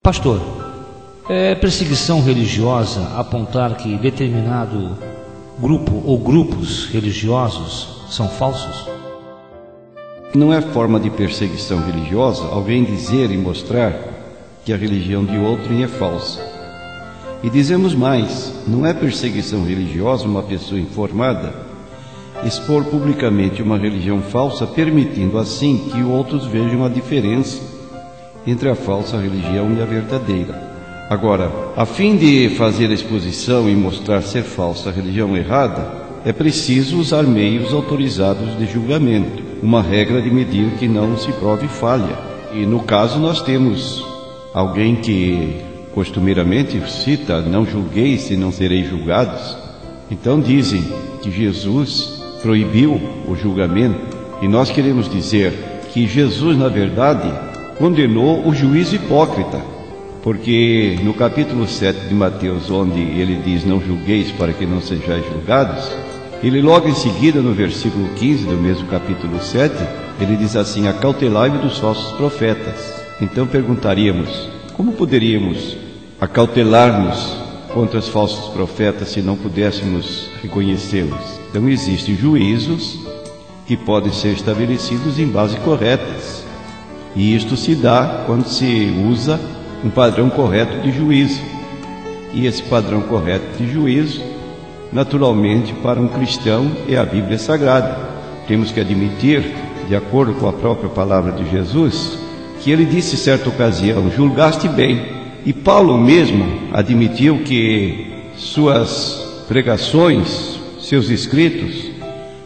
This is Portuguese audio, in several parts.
Pastor, é perseguição religiosa apontar que determinado grupo ou grupos religiosos são falsos? Não é forma de perseguição religiosa alguém dizer e mostrar que a religião de outrem é falsa. E dizemos mais, não é perseguição religiosa uma pessoa informada expor publicamente uma religião falsa, permitindo assim que outros vejam a diferença entre a falsa religião e a verdadeira. Agora, a fim de fazer a exposição e mostrar ser falsa a religião errada, é preciso usar meios autorizados de julgamento, uma regra de medir que não se prove falha. E no caso nós temos alguém que costumeiramente cita: não julgueis e não sereis julgados. Então dizem que Jesus proibiu o julgamento, e nós queremos dizer que Jesus, na verdade, condenou o juízo hipócrita, porque no capítulo 7 de Mateus, onde ele diz: não julgueis para que não sejais julgados, ele logo em seguida, no versículo 15 do mesmo capítulo 7, ele diz assim: acautelai-vos dos falsos profetas. Então perguntaríamos, como poderíamos acautelar-nos contra os falsos profetas se não pudéssemos reconhecê-los? Então existem juízos que podem ser estabelecidos em bases corretas, e isto se dá quando se usa um padrão correto de juízo. E esse padrão correto de juízo, naturalmente, para um cristão é a Bíblia Sagrada. Temos que admitir, de acordo com a própria palavra de Jesus, que ele disse em certa ocasião: julgaste bem. E Paulo mesmo admitiu que suas pregações, seus escritos,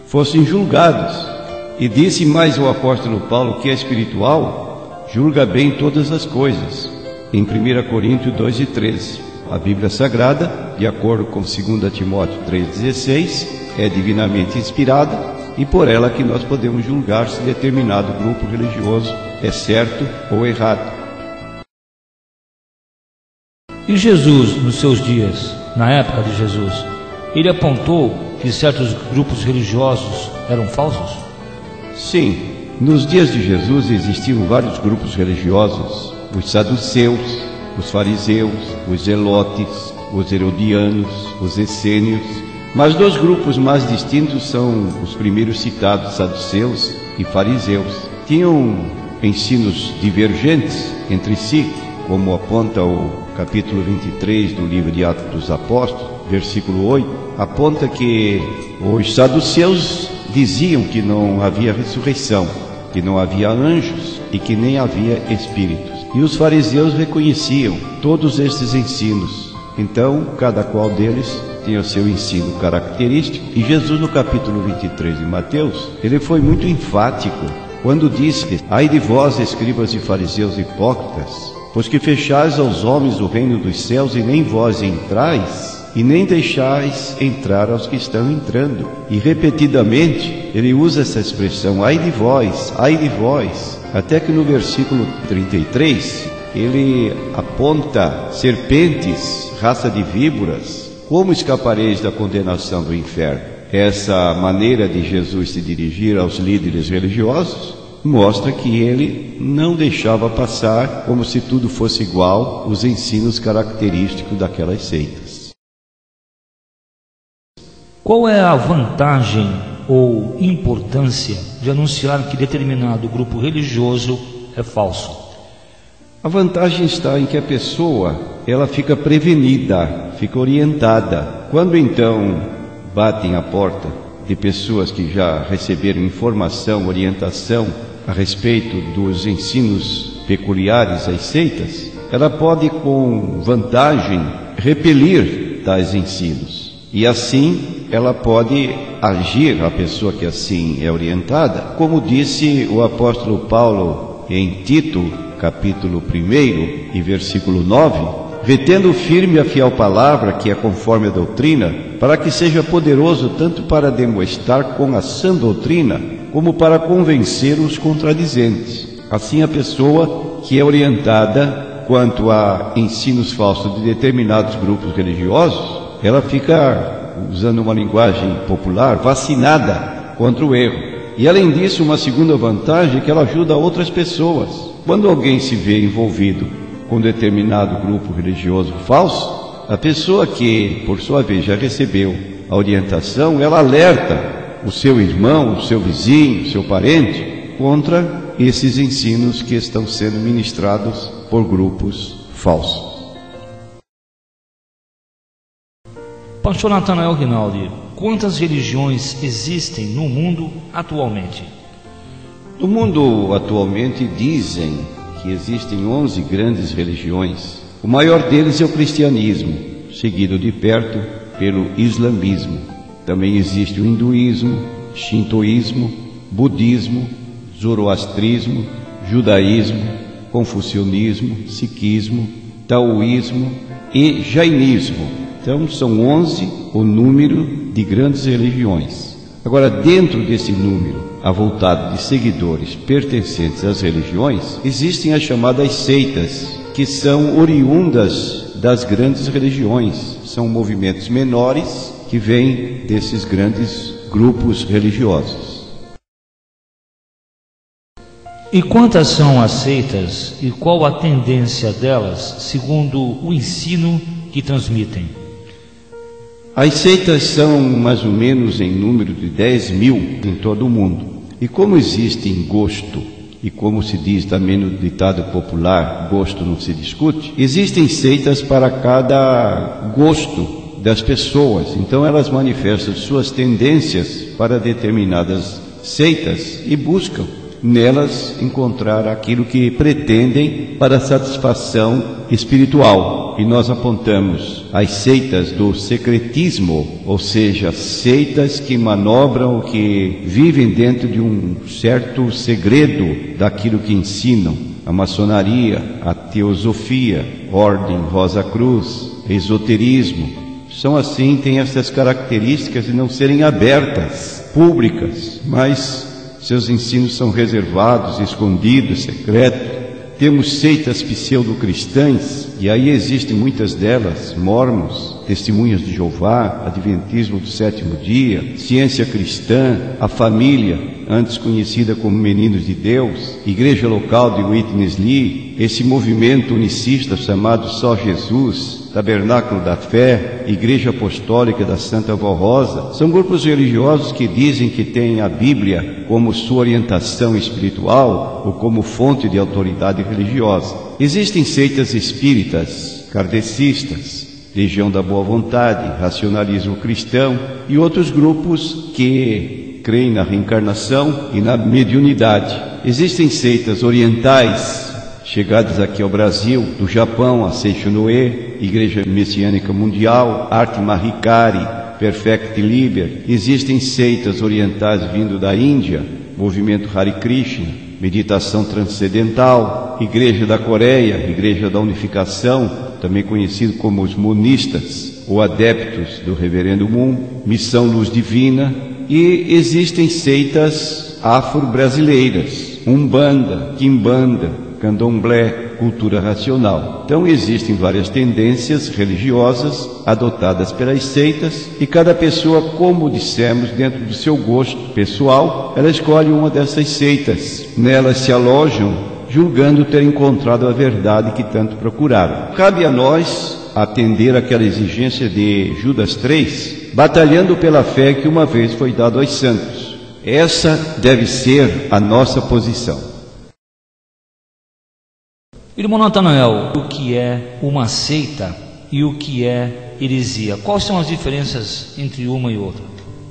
fossem julgados. E disse mais o apóstolo Paulo que é espiritual, julga bem todas as coisas, em 1 Coríntios 2:13. A Bíblia Sagrada, de acordo com 2 Timóteo 3,16, é divinamente inspirada, e por ela que nós podemos julgar se determinado grupo religioso é certo ou errado. E Jesus, nos seus dias, na época de Jesus, ele apontou que certos grupos religiosos eram falsos? Sim, nos dias de Jesus existiam vários grupos religiosos: os saduceus, os fariseus, os zelotes, os herodianos, os essênios. Mas dois grupos mais distintos são os primeiros citados, saduceus e fariseus. Tinham ensinos divergentes entre si, como aponta o capítulo 23 do livro de Atos dos Apóstolos, versículo 8, aponta que os saduceus diziam que não havia ressurreição, que não havia anjos e que nem havia espíritos. E os fariseus reconheciam todos estes ensinos. Então, cada qual deles tinha o seu ensino característico. E Jesus, no capítulo 23 de Mateus, ele foi muito enfático quando disse: ai de vós, escribas e fariseus hipócritas, pois que fechais aos homens o reino dos céus, e nem vós entrais, e nem deixais entrar aos que estão entrando. E repetidamente ele usa essa expressão: ai de vós, até que no versículo 33 ele aponta: serpentes, raça de víboras, como escapareis da condenação do inferno? Essa maneira de Jesus se dirigir aos líderes religiosos mostra que ele não deixava passar, como se tudo fosse igual, os ensinos característicos daquelas seitas. Qual é a vantagem ou importância de anunciar que determinado grupo religioso é falso? A vantagem está em que a pessoa, ela fica prevenida, fica orientada. Quando então batem a porta de pessoas que já receberam informação, orientação a respeito dos ensinos peculiares às seitas, ela pode com vantagem repelir tais ensinos. E assim ela pode agir, a pessoa que assim é orientada, como disse o apóstolo Paulo em Tito, capítulo 1 e versículo 9, retendo firme a fiel palavra, que é conforme a doutrina, para que seja poderoso tanto para demonstrar com a sã doutrina, como para convencer os contradizentes. Assim a pessoa que é orientada quanto a ensinos falsos de determinados grupos religiosos, ela fica, usando uma linguagem popular, vacinada contra o erro. E além disso, uma segunda vantagem é que ela ajuda outras pessoas. Quando alguém se vê envolvido com determinado grupo religioso falso, a pessoa que, por sua vez, já recebeu a orientação, ela alerta o seu irmão, o seu vizinho, o seu parente, contra esses ensinos que estão sendo ministrados por grupos falsos. Pastor Natanael Rinaldi, quantas religiões existem no mundo atualmente? No mundo atualmente dizem que existem 11 grandes religiões. O maior deles é o cristianismo, seguido de perto pelo islamismo. Também existe o hinduísmo, shintoísmo, budismo, zoroastrismo, judaísmo, confucionismo, sikhismo, taoísmo e jainismo. Então são 11 o número de grandes religiões. Agora, dentro desse número avultado de seguidores pertencentes às religiões, existem as chamadas seitas, que são oriundas das grandes religiões. São movimentos menores que vêm desses grandes grupos religiosos. E quantas são as seitas e qual a tendência delas, segundo o ensino que transmitem? As seitas são mais ou menos em número de 10 mil em todo o mundo. E como existe gosto, e como se diz também no ditado popular, gosto não se discute, existem seitas para cada gosto das pessoas. Então elas manifestam suas tendências para determinadas seitas e buscam nelas encontrar aquilo que pretendem para a satisfação espiritual. E nós apontamos as seitas do secretismo, ou seja, seitas que manobram, que vivem dentro de um certo segredo daquilo que ensinam. A maçonaria, a teosofia, ordem Rosa Cruz, esoterismo, são assim, têm essas características de não serem abertas, públicas, mas seus ensinos são reservados, escondidos, secretos. Temos seitas pseudo-cristãs, e aí existem muitas delas, mormons, testemunhas de Jeová, adventismo do sétimo dia, ciência cristã, a família, antes conhecida como Meninos de Deus, igreja local de Witness Lee, esse movimento unicista chamado Só Jesus, Tabernáculo da Fé, Igreja Apostólica da Santa Vó Rosa, são grupos religiosos que dizem que têm a Bíblia como sua orientação espiritual ou como fonte de autoridade religiosa. Existem seitas espíritas, kardecistas, Legião da Boa Vontade, Racionalismo Cristão e outros grupos que creem na reencarnação e na mediunidade. Existem seitas orientais, chegadas aqui ao Brasil, do Japão, a Seichonoe, Igreja Messiânica Mundial, Arte Mahikari, Perfect Liber. Existem seitas orientais vindo da Índia, Movimento Hare Krishna, Meditação Transcendental, Igreja da Coreia, Igreja da Unificação, também conhecido como os monistas, ou adeptos do Reverendo Moon, Missão Luz Divina, e existem seitas afro-brasileiras, Umbanda, Quimbanda, Candomblé, cultura racional. Então existem várias tendências religiosas adotadas pelas seitas e cada pessoa, como dissemos, dentro do seu gosto pessoal, ela escolhe uma dessas seitas. Nelas se alojam, julgando ter encontrado a verdade que tanto procuraram. Cabe a nós atender àquela exigência de Judas 3, batalhando pela fé que uma vez foi dada aos santos. Essa deve ser a nossa posição. Irmão Natanael, o que é uma seita e o que é heresia? Quais são as diferenças entre uma e outra?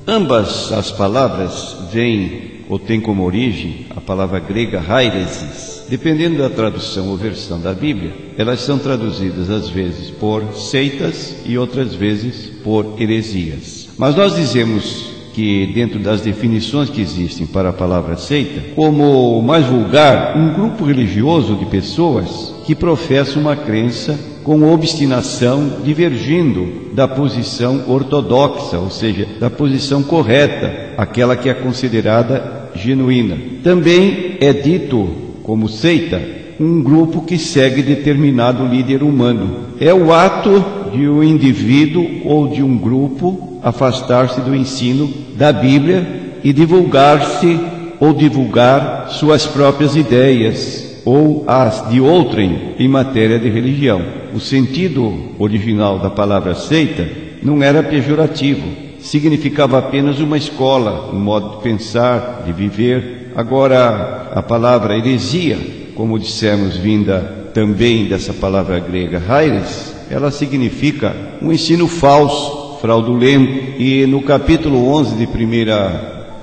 Ambas as palavras vêm ou têm como origem a palavra grega hairesis. Dependendo da tradução ou versão da Bíblia, elas são traduzidas às vezes por seitas e outras vezes por heresias. Mas nós dizemos que dentro das definições que existem para a palavra seita, como mais vulgar, um grupo religioso de pessoas que professam uma crença com obstinação divergindo da posição ortodoxa, ou seja, da posição correta, aquela que é considerada genuína. Também é dito como seita um grupo que segue determinado líder humano. É o ato de um indivíduo ou de um grupo afastar-se do ensino da Bíblia e divulgar-se ou divulgar suas próprias ideias, ou as de outrem em matéria de religião. O sentido original da palavra seita não era pejorativo, significava apenas uma escola, um modo de pensar, de viver. Agora, a palavra heresia, como dissemos, vinda também dessa palavra grega heres, ela significa um ensino falso, fraudulento. E no capítulo 11 de 1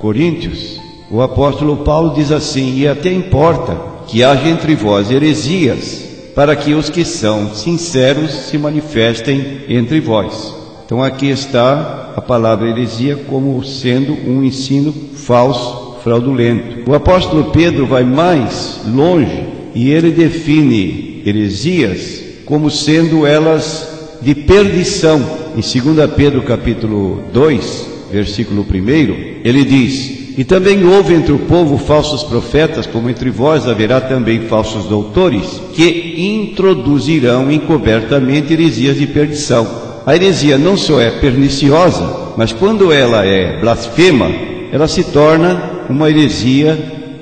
Coríntios, o apóstolo Paulo diz assim: e até importa que haja entre vós heresias, para que os que são sinceros se manifestem entre vós. Então aqui está a palavra heresia como sendo um ensino falso, fraudulento. O apóstolo Pedro vai mais longe e ele define heresias como sendo elas de perdição. Em 2 Pedro capítulo 2, versículo 1, ele diz: e também houve entre o povo falsos profetas, como entre vós haverá também falsos doutores, que introduzirão encobertamente heresias de perdição. A heresia não só é perniciosa, mas quando ela é blasfema, ela se torna uma heresia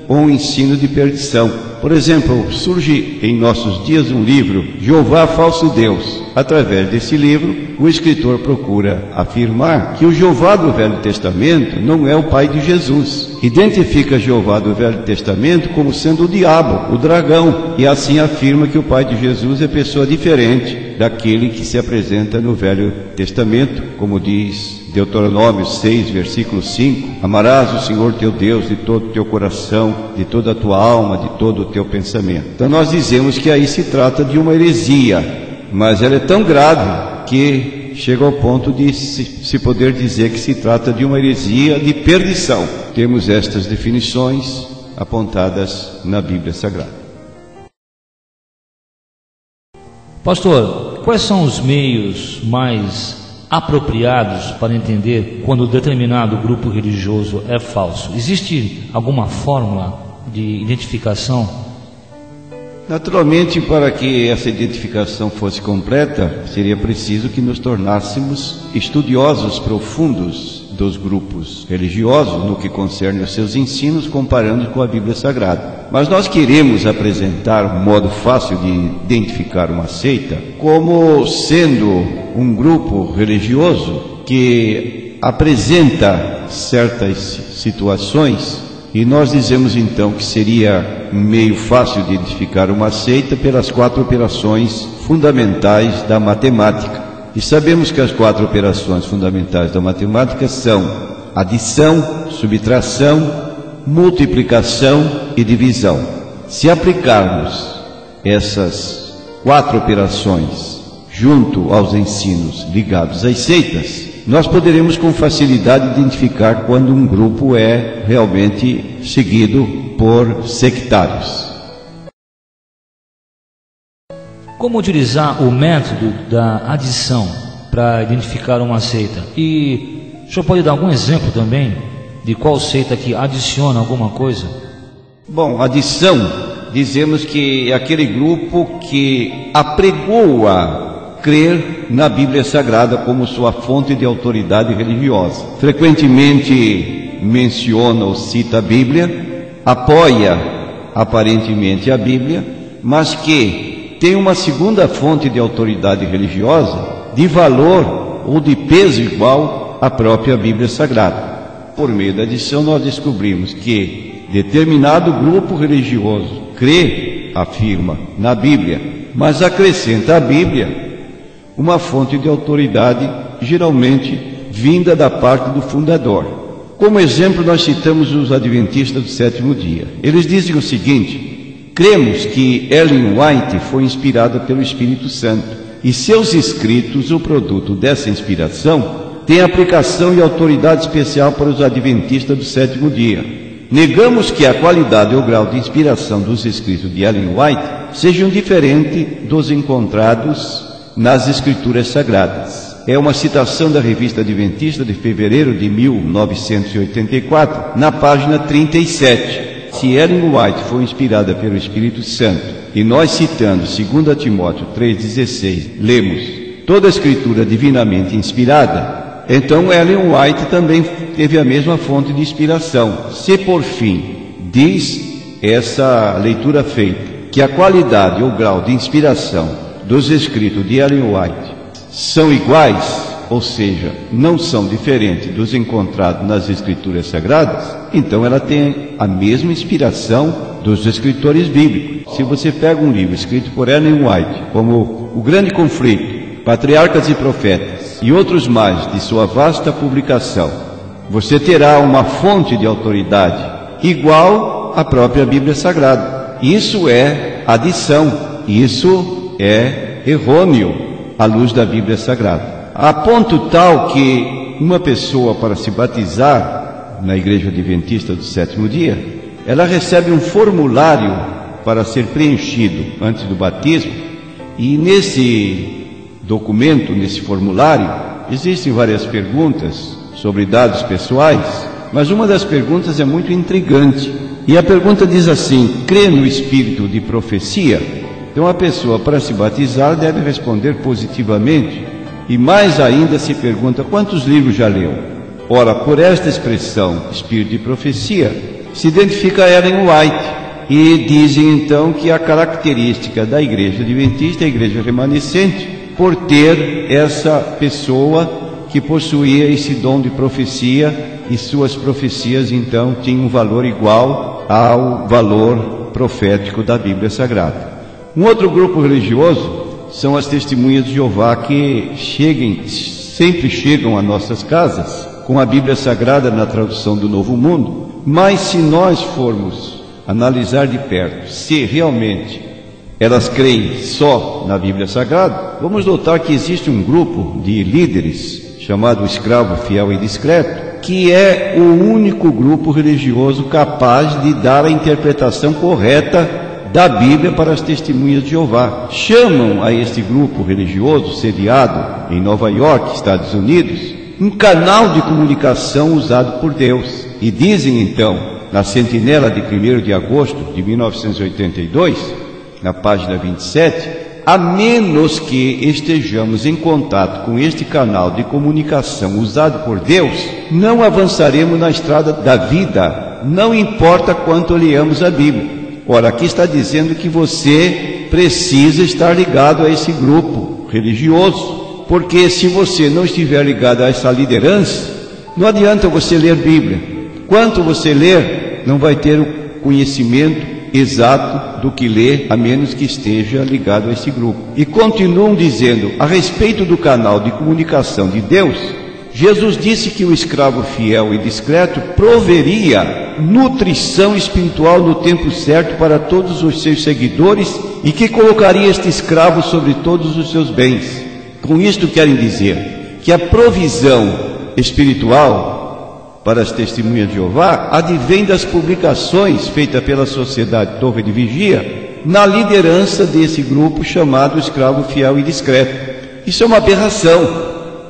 ou um ensino de perdição. Por exemplo, surge em nossos dias um livro, Jeová Falso Deus. Através desse livro, o escritor procura afirmar que o Jeová do Velho Testamento não é o pai de Jesus. Identifica Jeová do Velho Testamento como sendo o diabo, o dragão, e assim afirma que o pai de Jesus é pessoa diferente daquele que se apresenta no Velho Testamento, como diz Deuteronômio 6, versículo 5, amarás o Senhor teu Deus de todo o teu coração, de toda a tua alma, de todo o teu pensamento. Então nós dizemos que aí se trata de uma heresia, mas ela é tão grave que chega ao ponto de se poder dizer que se trata de uma heresia de perdição. Temos estas definições apontadas na Bíblia Sagrada. Pastor, quais são os meios mais apropriados para entender quando determinado grupo religioso é falso? Existe alguma fórmula de identificação? Naturalmente, para que essa identificação fosse completa, seria preciso que nos tornássemos estudiosos profundos dos grupos religiosos no que concerne aos seus ensinos, comparando com a Bíblia Sagrada. Mas nós queremos apresentar um modo fácil de identificar uma seita como sendo um grupo religioso que apresenta certas situações, e nós dizemos então que seria um meio fácil de identificar uma seita pelas 4 operações fundamentais da matemática. E sabemos que as 4 operações fundamentais da matemática são adição, subtração, multiplicação e divisão. Se aplicarmos essas 4 operações junto aos ensinos ligados às seitas, nós poderemos com facilidade identificar quando um grupo é realmente seguido por sectários. Como utilizar o método da adição para identificar uma seita? E o senhor pode dar algum exemplo também de qual seita que adiciona alguma coisa? Bom, adição, dizemos que é aquele grupo que apregoa crer na Bíblia Sagrada como sua fonte de autoridade religiosa. Frequentemente menciona ou cita a Bíblia, apoia aparentemente a Bíblia, mas que tem uma segunda fonte de autoridade religiosa de valor ou de peso igual à própria Bíblia Sagrada. Por meio da adição nós descobrimos que determinado grupo religioso crê, afirma, na Bíblia, mas acrescenta à Bíblia uma fonte de autoridade, geralmente vinda da parte do fundador. Como exemplo, nós citamos os adventistas do 7º dia. Eles dizem o seguinte: cremos que Ellen White foi inspirada pelo Espírito Santo, e seus escritos, o produto dessa inspiração, têm aplicação e autoridade especial para os adventistas do 7º dia. Negamos que a qualidade ou grau de inspiração dos escritos de Ellen White sejam diferentes dos encontrados nas Escrituras Sagradas. É uma citação da Revista Adventista de fevereiro de 1984, na página 37. Se Ellen White foi inspirada pelo Espírito Santo, e nós citando 2 Timóteo 3,16, lemos toda a Escritura divinamente inspirada, então Ellen White também teve a mesma fonte de inspiração. Se por fim diz essa leitura feita que a qualidade ou grau de inspiração dos escritos de Ellen White são iguais, ou seja, não são diferentes dos encontrados nas Escrituras Sagradas, então ela tem a mesma inspiração dos escritores bíblicos. Se você pega um livro escrito por Ellen White, como O Grande Conflito, Patriarcas e Profetas, e outros mais de sua vasta publicação, você terá uma fonte de autoridade igual à própria Bíblia Sagrada. Isso é adição, isso é errôneo à luz da Bíblia Sagrada. A ponto tal que uma pessoa, para se batizar na Igreja Adventista do Sétimo Dia, ela recebe um formulário para ser preenchido antes do batismo, e nesse documento, nesse formulário, existem várias perguntas sobre dados pessoais, mas uma das perguntas é muito intrigante. E a pergunta diz assim: crê no espírito de profecia? Então a pessoa, para se batizar, deve responder positivamente, e mais ainda se pergunta quantos livros já leu. Ora, por esta expressão, espírito de profecia, se identifica Ellen White, e dizem então que a característica da Igreja Adventista, a Igreja Remanescente, por ter essa pessoa que possuía esse dom de profecia, e suas profecias então tinham um valor igual ao valor profético da Bíblia Sagrada. Um outro grupo religioso são as testemunhas de Jeová, que sempre chegam a nossas casas com a Bíblia Sagrada na tradução do Novo Mundo, mas se nós formos analisar de perto se realmente elas creem só na Bíblia Sagrada, vamos notar que existe um grupo de líderes chamado Escravo Fiel e Discreto, que é o único grupo religioso capaz de dar a interpretação correta da Bíblia para as testemunhas de Jeová. Chamam a este grupo religioso, sediado em Nova York, Estados Unidos, um canal de comunicação usado por Deus. E dizem então, na Sentinela de 1º de agosto de 1982, na página 27, a menos que estejamos em contato com este canal de comunicação usado por Deus, não avançaremos na estrada da vida, não importa quanto leamos a Bíblia. Ora, aqui está dizendo que você precisa estar ligado a esse grupo religioso, porque se você não estiver ligado a essa liderança, não adianta você ler Bíblia. Quanto você ler, não vai ter o conhecimento exato do que lê, a menos que esteja ligado a esse grupo. E continuam dizendo, a respeito do canal de comunicação de Deus, Jesus disse que o escravo fiel e discreto proveria nutrição espiritual no tempo certo para todos os seus seguidores e que colocaria este escravo sobre todos os seus bens. Com isto querem dizer que a provisão espiritual para as testemunhas de Jeová advém das publicações feitas pela Sociedade Torre de Vigia na liderança desse grupo chamado Escravo Fiel e Discreto. Isso é uma aberração,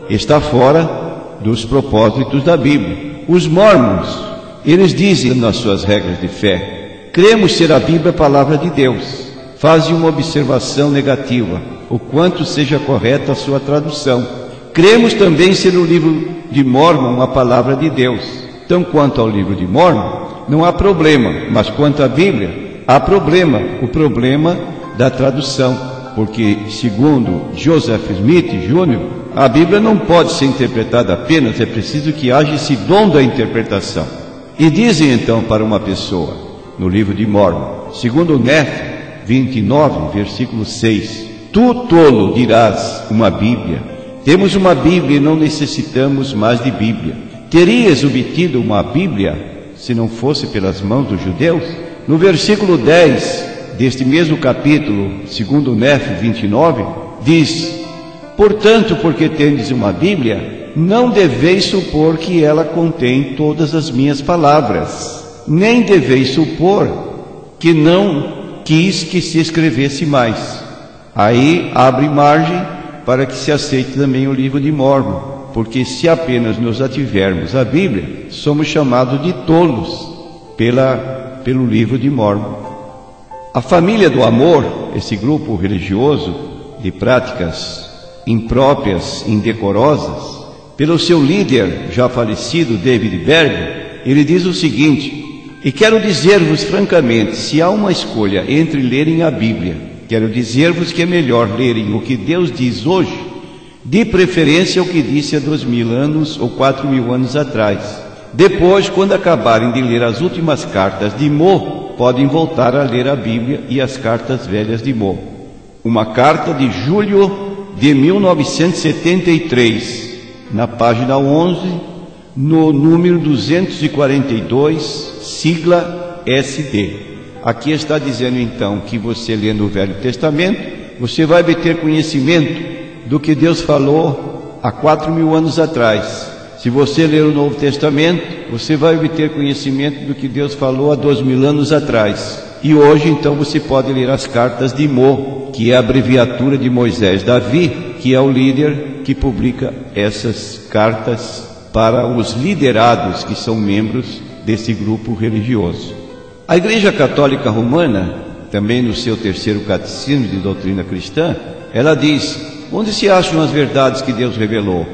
está fora dos propósitos da Bíblia. Os mormons, eles dizem nas suas regras de fé: cremos ser a Bíblia a palavra de Deus. Fazem uma observação negativa, o quanto seja correta a sua tradução. Cremos também ser o livro de Mórmon a palavra de Deus. Então, quanto ao livro de Mórmon, não há problema, mas quanto à Bíblia, há problema, o problema da tradução, porque, segundo Joseph Smith Jr., a Bíblia não pode ser interpretada apenas, é preciso que haja esse dom da interpretação. E dizem então para uma pessoa, no livro de Mórmon, segundo Nefe 29, versículo 6, tu, tolo, dirás, uma Bíblia. Temos uma Bíblia e não necessitamos mais de Bíblia. Terias obtido uma Bíblia se não fosse pelas mãos dos judeus? No versículo 10 deste mesmo capítulo, segundo Nefe 29, diz: portanto, porque tendes uma Bíblia, não deveis supor que ela contém todas as minhas palavras, nem deveis supor que não quis que se escrevesse mais. Aí abre margem para que se aceite também o livro de Mórmon, porque se apenas nos ativermos à Bíblia, somos chamados de tolos pelo livro de Mórmon. A família do amor, esse grupo religioso de práticas impróprias, indecorosas, pelo seu líder já falecido David Berg, ele diz o seguinte: E quero dizer-vos francamente, se há uma escolha entre lerem a Bíblia, quero dizer-vos que é melhor lerem o que Deus diz hoje, de preferência o que disse há 2000 anos ou 4000 anos atrás. Depois, quando acabarem de ler as últimas cartas de Mo, podem voltar a ler a Bíblia e as cartas velhas de Mo. Uma carta de julho de 1973, na página 11, no número 242, sigla SD. Aqui está dizendo então que você lendo o Velho Testamento, você vai obter conhecimento do que Deus falou há 4000 anos atrás. Se você ler o Novo Testamento, você vai obter conhecimento do que Deus falou há 2000 anos atrás. E hoje então você pode ler as cartas de Mo, que é a abreviatura de Moisés Davi, que é o líder que publica essas cartas para os liderados que são membros desse grupo religioso. A Igreja Católica Romana, também no seu terceiro catecismo de doutrina cristã, ela diz: onde se acham as verdades que Deus revelou?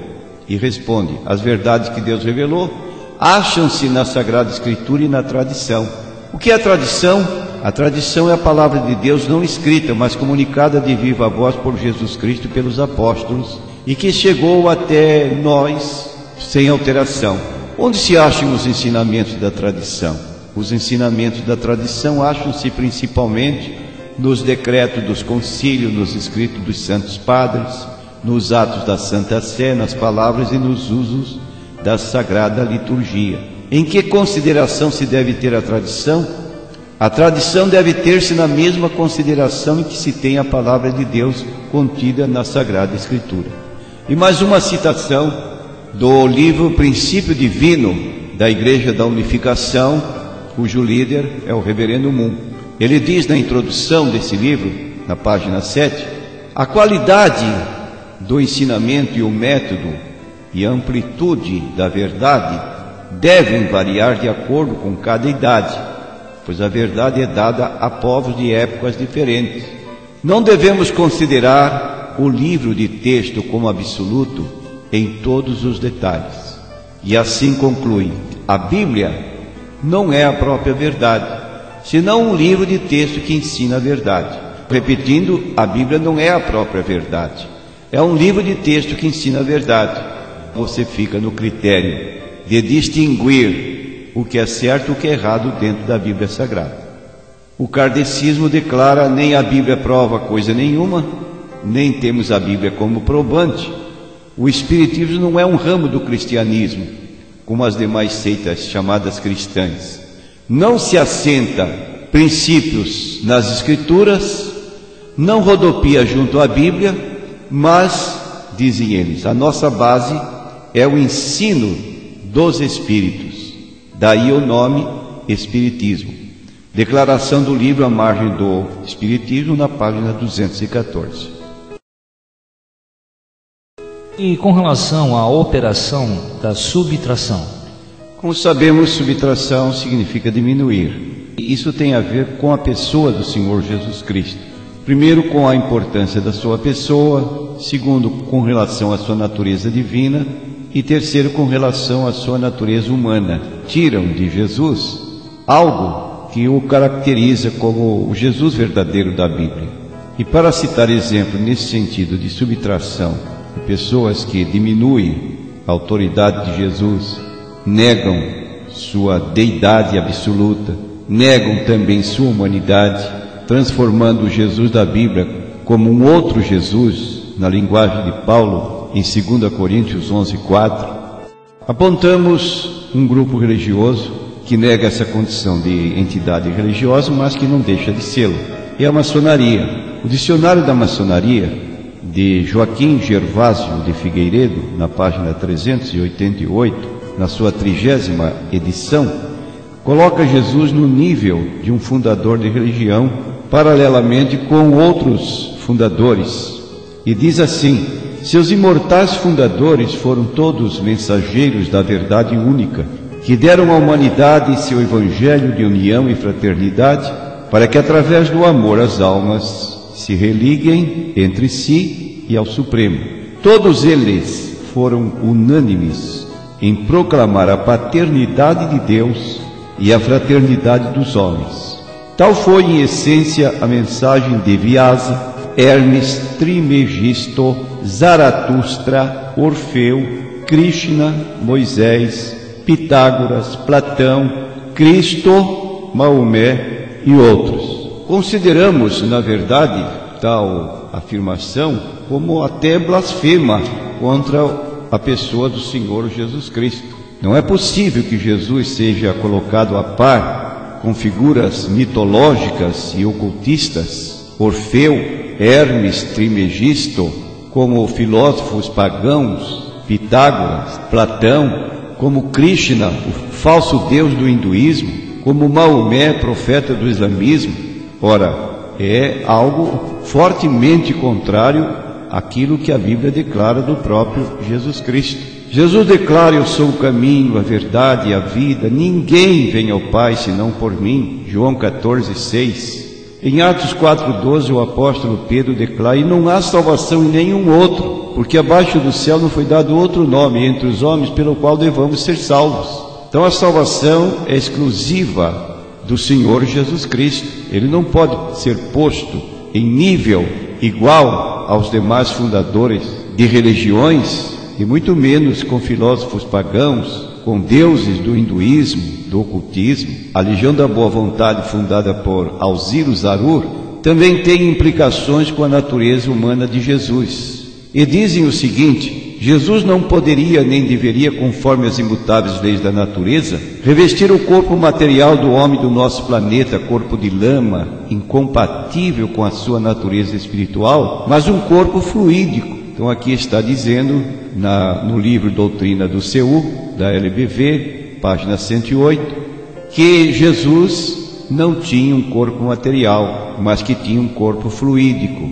E responde: as verdades que Deus revelou acham-se na Sagrada Escritura e na tradição. O que é a tradição? A tradição é a palavra de Deus não escrita, mas comunicada de viva voz por Jesus Cristo e pelos apóstolos, e que chegou até nós sem alteração. Onde se acham os ensinamentos da tradição? Os ensinamentos da tradição acham-se principalmente nos decretos dos concílios, nos escritos dos santos padres, nos atos da Santa Sé, nas palavras e nos usos da Sagrada Liturgia. Em que consideração se deve ter a tradição? A tradição deve ter-se na mesma consideração em que se tem a palavra de Deus contida na Sagrada Escritura. E mais uma citação do livro Princípio Divino da Igreja da Unificação, cujo líder é o Reverendo Moon. Ele diz na introdução desse livro, na página 7, a qualidade do ensinamento e o método e a amplitude da verdade devem variar de acordo com cada idade, pois a verdade é dada a povos de épocas diferentes. Não devemos considerar o livro de texto como absoluto em todos os detalhes. E assim conclui: a Bíblia não é a própria verdade, senão um livro de texto que ensina a verdade. Repetindo, a Bíblia não é a própria verdade, é um livro de texto que ensina a verdade. Você fica no critério de distinguir o que é certo e o que é errado dentro da Bíblia Sagrada. O kardecismo declara: nem a Bíblia prova coisa nenhuma, nem temos a Bíblia como probante. O espiritismo não é um ramo do cristianismo, como as demais seitas chamadas cristãs. Não se assenta princípios nas Escrituras, não rodopia junto à Bíblia, mas, dizem eles, a nossa base é o ensino dos Espíritos. Daí o nome Espiritismo. Declaração do livro à margem do Espiritismo, na página 214. E com relação à operação da subtração? Como sabemos, subtração significa diminuir. Isso tem a ver com a pessoa do Senhor Jesus Cristo. Primeiro, com a importância da sua pessoa. Segundo, com relação à sua natureza divina. E terceiro, com relação à sua natureza humana. Tiram de Jesus algo que o caracteriza como o Jesus verdadeiro da Bíblia. E para citar exemplo nesse sentido de subtração, pessoas que diminuem a autoridade de Jesus, negam sua deidade absoluta, negam também sua humanidade, transformando o Jesus da Bíblia como um outro Jesus, na linguagem de Paulo, em 2 Coríntios 11:4, apontamos um grupo religioso que nega essa condição de entidade religiosa, mas que não deixa de sê-lo. É a maçonaria. O dicionário da maçonaria, de Joaquim Gervásio de Figueiredo, na página 388, na sua 30ª edição, coloca Jesus no nível de um fundador de religião, paralelamente com outros fundadores, e diz assim: seus imortais fundadores foram todos mensageiros da verdade única, que deram à humanidade seu evangelho de união e fraternidade, para que através do amor às almas se religuem entre si e ao Supremo. Todos eles foram unânimes em proclamar a paternidade de Deus e a fraternidade dos homens. Tal foi, em essência, a mensagem de Vyasa, Hermes Trismegisto, Zaratustra, Orfeu, Krishna, Moisés, Pitágoras, Platão, Cristo, Maomé e outros. Consideramos, na verdade, tal afirmação como até blasfema contra a pessoa do Senhor Jesus Cristo. Não é possível que Jesus seja colocado a par com figuras mitológicas e ocultistas, Orfeu, Hermes Trismegisto, como filósofos pagãos, Pitágoras, Platão, como Krishna, o falso deus do hinduísmo, como Maomé, profeta do islamismo. Ora, é algo fortemente contrário àquilo que a Bíblia declara do próprio Jesus Cristo. Jesus declara: eu sou o caminho, a verdade e a vida, ninguém vem ao Pai senão por mim. João 14:6. Em Atos 4:12, o apóstolo Pedro declara: e não há salvação em nenhum outro, porque abaixo do céu não foi dado outro nome entre os homens pelo qual devamos ser salvos. Então a salvação é exclusiva do Senhor Jesus Cristo. Ele não pode ser posto em nível igual aos demais fundadores de religiões, e muito menos com filósofos pagãos, com deuses do hinduísmo, do ocultismo. A Legião da Boa Vontade, fundada por Alciro Zarur, também tem implicações com a natureza humana de Jesus. E dizem o seguinte: Jesus não poderia nem deveria, conforme as imutáveis leis da natureza, revestir o corpo material do homem do nosso planeta, corpo de lama, incompatível com a sua natureza espiritual, mas um corpo fluídico. Então aqui está dizendo, no livro Doutrina do Seul, da LBV, página 108, que Jesus não tinha um corpo material, mas que tinha um corpo fluídico.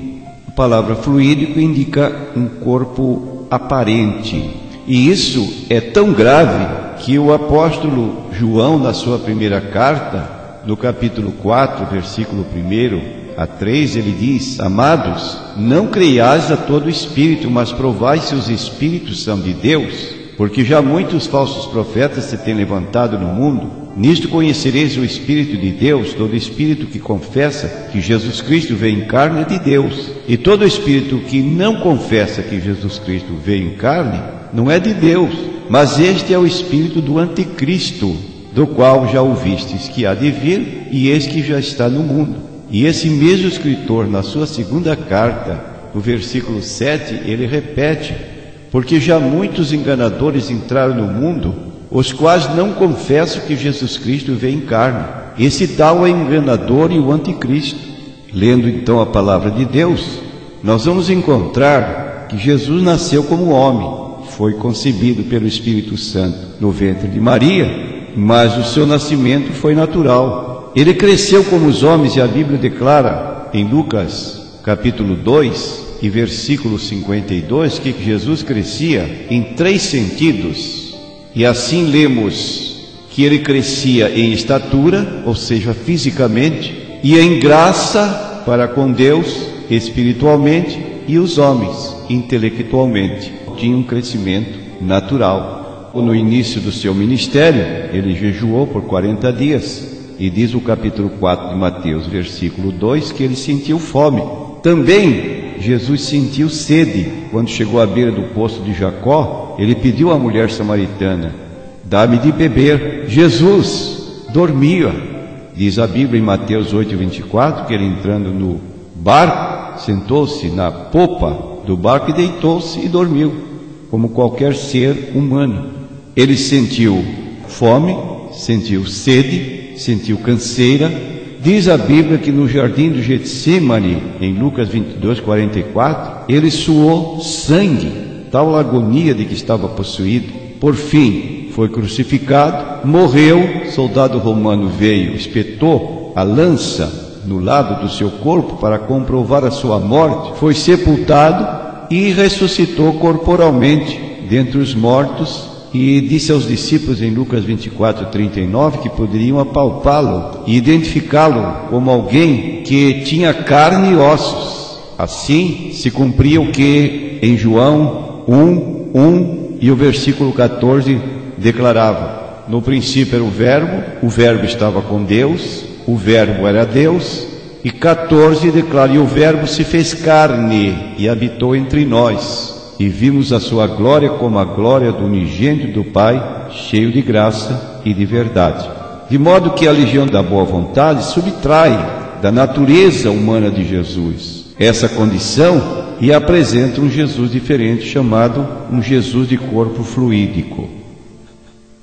A palavra fluídico indica um corpo aparente. E isso é tão grave que o apóstolo João, na sua primeira carta, no capítulo 4, versículo 1-3, ele diz: amados, não creiais a todo espírito, mas provai se os espíritos são de Deus, porque já muitos falsos profetas se têm levantado no mundo. Nisto conhecereis o Espírito de Deus: todo espírito que confessa que Jesus Cristo veio em carne é de Deus, e todo espírito que não confessa que Jesus Cristo veio em carne não é de Deus, mas este é o espírito do anticristo, do qual já ouvistes que há de vir, e eis que já está no mundo. E esse mesmo escritor, na sua segunda carta, no versículo 7, ele repete: porque já muitos enganadores entraram no mundo, os quais não confessam que Jesus Cristo veio em carne. Esse tal é o enganador e o anticristo. Lendo então a palavra de Deus, nós vamos encontrar que Jesus nasceu como homem, foi concebido pelo Espírito Santo no ventre de Maria, mas o seu nascimento foi natural. Ele cresceu como os homens, e a Bíblia declara em Lucas capítulo 2 e versículo 52 que Jesus crescia em 3 sentidos. E assim lemos que ele crescia em estatura, ou seja, fisicamente, e em graça para com Deus, espiritualmente, e os homens, intelectualmente. Tinha um crescimento natural. No início do seu ministério, ele jejuou por 40 dias. E diz o capítulo 4 de Mateus, versículo 2, que ele sentiu fome. Também Jesus sentiu sede. Quando chegou à beira do poço de Jacó, ele pediu à mulher samaritana: dá-me de beber. Jesus dormia. Diz a Bíblia em Mateus 8:24, que ele, entrando no barco, sentou-se na popa do barco e deitou-se e dormiu, como qualquer ser humano. Ele sentiu fome, sentiu sede, sentiu canseira. Diz a Bíblia que no jardim do Getsemane, em Lucas 22:44, ele suou sangue, tal agonia de que estava possuído. Por fim, foi crucificado, morreu. Soldado romano veio, espetou a lança no lado do seu corpo para comprovar a sua morte, foi sepultado e ressuscitou corporalmente dentre os mortos. E disse aos discípulos em Lucas 24:39 que poderiam apalpá-lo e identificá-lo como alguém que tinha carne e ossos. Assim se cumpria o que em João 1:1 e o versículo 14 declarava: No princípio era o Verbo estava com Deus, o Verbo era Deus. E 14 declara: e o Verbo se fez carne e habitou entre nós, e vimos a sua glória como a glória do unigênito do Pai, cheio de graça e de verdade. De modo que a legião da boa vontade subtrai da natureza humana de Jesus essa condição e apresenta um Jesus diferente, chamado um Jesus de corpo fluídico.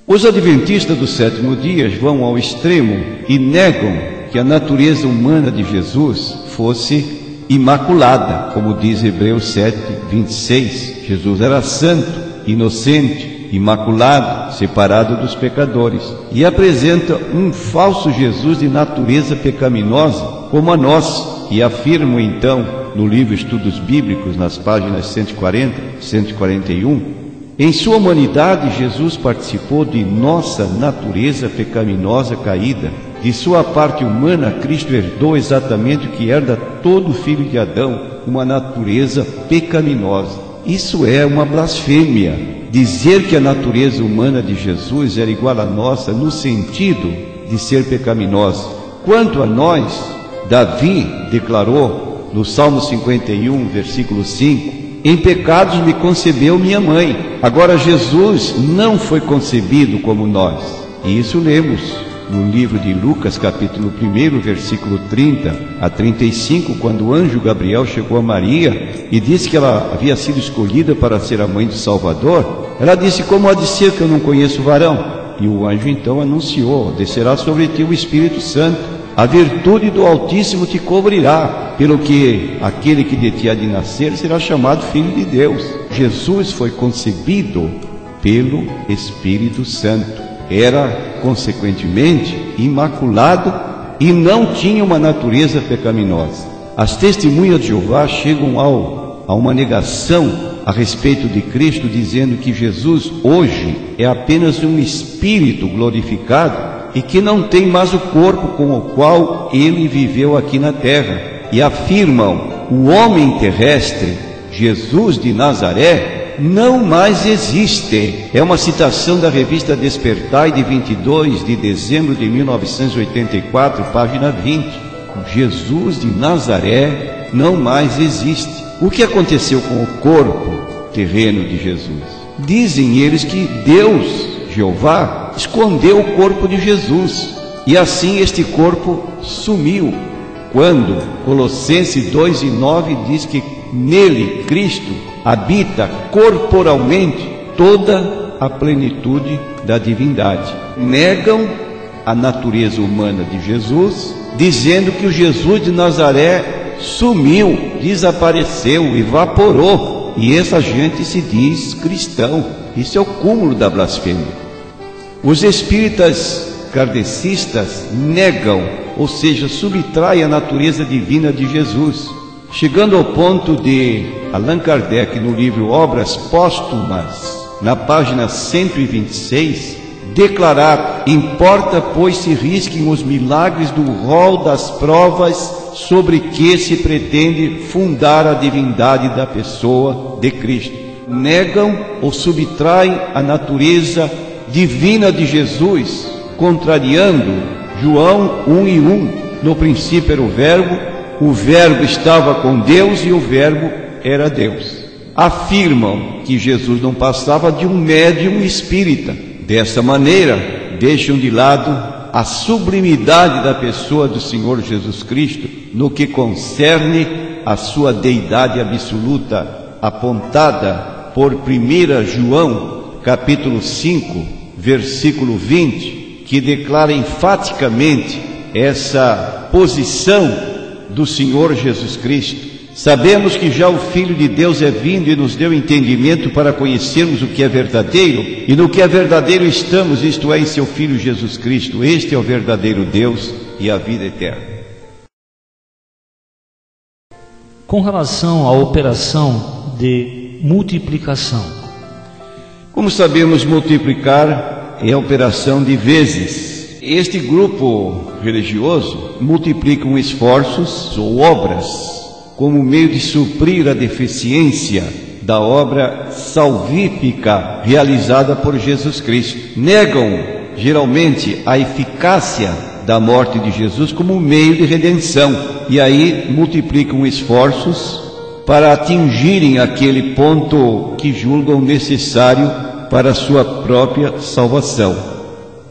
Os adventistas do sétimo dia vão ao extremo e negam que a natureza humana de Jesus fosse imaculada, como diz Hebreus 7, 26. Jesus era santo, inocente, imaculado, separado dos pecadores, e apresenta um falso Jesus de natureza pecaminosa como a nossa, e afirmam então no livro Estudos Bíblicos, nas páginas 140, 141, em sua humanidade Jesus participou de nossa natureza pecaminosa caída. De sua parte humana, Cristo herdou exatamente o que herda todo filho de Adão, uma natureza pecaminosa. Isso é uma blasfêmia, dizer que a natureza humana de Jesus era igual à nossa no sentido de ser pecaminosa. Quanto a nós, Davi declarou no Salmo 51, versículo 5, em pecados me concebeu minha mãe. Agora Jesus não foi concebido como nós. E isso lemos no livro de Lucas, capítulo 1, versículo 30 a 35, quando o anjo Gabriel chegou a Maria e disse que ela havia sido escolhida para ser a mãe do Salvador. Ela disse: como há de ser que eu não conheço varão? E o anjo então anunciou: descerá sobre ti o Espírito Santo, a virtude do Altíssimo te cobrirá, pelo que aquele que de ti há de nascer será chamado Filho de Deus. Jesus foi concebido pelo Espírito Santo. Era, consequentemente, imaculado e não tinha uma natureza pecaminosa. As testemunhas de Jeová chegam a uma negação a respeito de Cristo, dizendo que Jesus hoje é apenas um espírito glorificado e que não tem mais o corpo com o qual ele viveu aqui na terra. E afirmam: o homem terrestre, Jesus de Nazaré, não mais existe. É uma citação da revista Despertai, de 22 de dezembro de 1984, página 20. Jesus de Nazaré não mais existe. O que aconteceu com o corpo terreno de Jesus? Dizem eles que Deus, Jeová, escondeu o corpo de Jesus, e assim este corpo sumiu, quando Colossenses 2:9 diz que nele, Cristo, habita corporalmente toda a plenitude da divindade. Negam a natureza humana de Jesus, dizendo que o Jesus de Nazaré sumiu, desapareceu, evaporou, e essa gente se diz cristão. Isso é o cúmulo da blasfêmia. Os espíritas kardecistas negam, ou seja, subtraem a natureza divina de Jesus, chegando ao ponto de Allan Kardec, no livro Obras Póstumas, na página 126, declarar: importa, pois, se risquem os milagres do rol das provas sobre que se pretende fundar a divindade da pessoa de Cristo. Negam ou subtraem a natureza divina de Jesus, contrariando João 1:1. No princípio era o Verbo estava com Deus e o Verbo era Deus. Afirmam que Jesus não passava de um médium espírita. Dessa maneira, deixam de lado a sublimidade da pessoa do Senhor Jesus Cristo no que concerne a sua deidade absoluta, apontada por 1 João, capítulo 5, versículo 20, que declara enfaticamente essa posição do Senhor Jesus Cristo. Sabemos que já o Filho de Deus é vindo e nos deu entendimento para conhecermos o que é verdadeiro, e no que é verdadeiro estamos, isto é, em seu Filho Jesus Cristo. Este é o verdadeiro Deus e a vida eterna. Com relação à operação de multiplicação, como sabemos, multiplicar é a operação de vezes. Este grupo religioso multiplica esforços ou obras como meio de suprir a deficiência da obra salvífica realizada por Jesus Cristo. Negam geralmente a eficácia da morte de Jesus como um meio de redenção, e aí multiplicam esforços para atingirem aquele ponto que julgam necessário para a sua própria salvação.